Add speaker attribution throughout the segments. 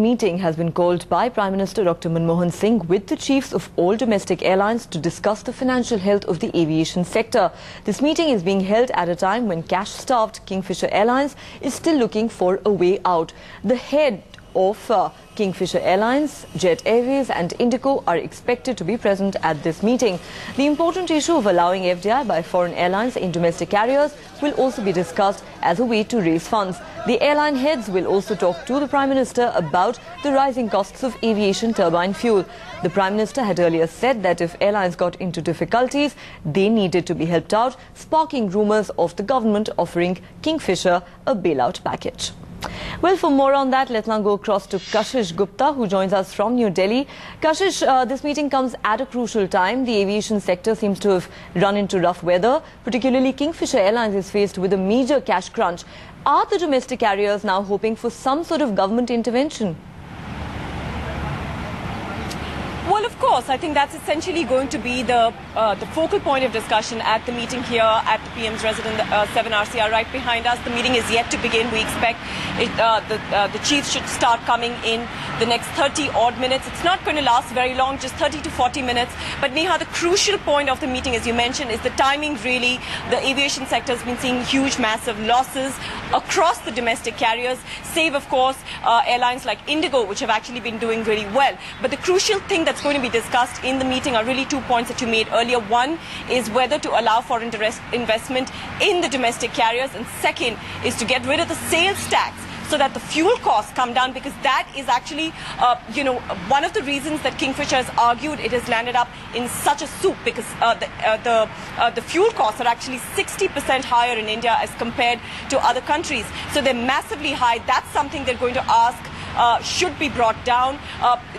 Speaker 1: Meeting has been called by Prime Minister Dr. Manmohan Singh with the chiefs of all domestic airlines to discuss the financial health of the aviation sector. This meeting is being held at a time when cash-starved Kingfisher Airlines is still looking for a way out. The head of Kingfisher Airlines, Jet Airways and Indigo are expected to be present at this meeting. The important issue of allowing FDI by foreign airlines in domestic carriers will also be discussed as a way to raise funds. The airline heads will also talk to the Prime Minister about the rising costs of aviation turbine fuel. The Prime Minister had earlier said that if airlines got into difficulties, they needed to be helped out, sparking rumours of the government offering Kingfisher a bailout package. Well, for more on that, let's now go across to Kashish Gupta, who joins us from New Delhi. Kashish, this meeting comes at a crucial time. The aviation sector seems to have run into rough weather. Particularly, Kingfisher Airlines is faced with a major cash crunch. Are the domestic carriers now hoping for some sort of government intervention?
Speaker 2: Well, of course, I think that's essentially going to be the focal point of discussion at the meeting here at the PM's residence, 7 RCR, right behind us. The meeting is yet to begin. We expect the chiefs should start coming in the next 30-odd minutes. It's not going to last very long, just 30 to 40 minutes. But Neha, the crucial point of the meeting, as you mentioned, is the timing really. The aviation sector has been seeing huge, massive losses across the domestic carriers, save, of course, airlines like Indigo, which have actually been doing really well. But the crucial thing that's going to be discussed in the meeting are really 2 points that you made earlier. One is whether to allow foreign direct investment in the domestic carriers, and second is to get rid of the sales tax so that the fuel costs come down, because that is actually, one of the reasons that Kingfisher has argued it has landed up in such a soup, because the fuel costs are actually 60% higher in India as compared to other countries. So they're massively high. That's something they're going to ask should be brought down.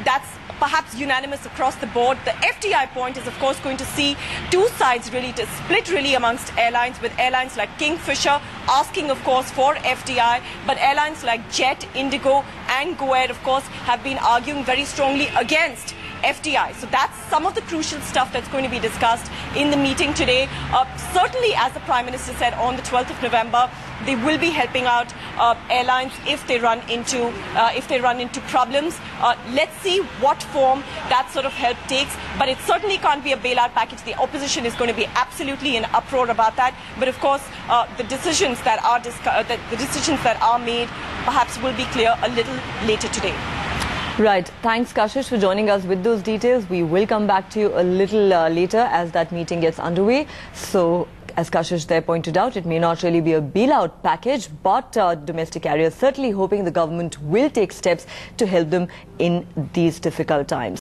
Speaker 2: That's perhaps unanimous across the board. The FDI point is, of course, going to see two sides really to split really amongst airlines, with airlines like Kingfisher asking, of course, for FDI, but airlines like Jet, Indigo and Go Air, of course, have been arguing very strongly against FDI. So that's some of the crucial stuff that's going to be discussed in the meeting today. Certainly, as the Prime Minister said, on the 12th of November, they will be helping out airlines if they run into problems. Let's see what form that sort of help takes, but it certainly can't be a bailout package. The opposition is going to be absolutely in uproar about that. But of course, the decisions that are made perhaps will be clear a little later today.
Speaker 1: Right. Thanks, Kashish, for joining us with those details. We will come back to you a little later as that meeting gets underway. So, as Kashish there pointed out, it may not really be a bailout package, but domestic carriers certainly hoping the government will take steps to help them in these difficult times.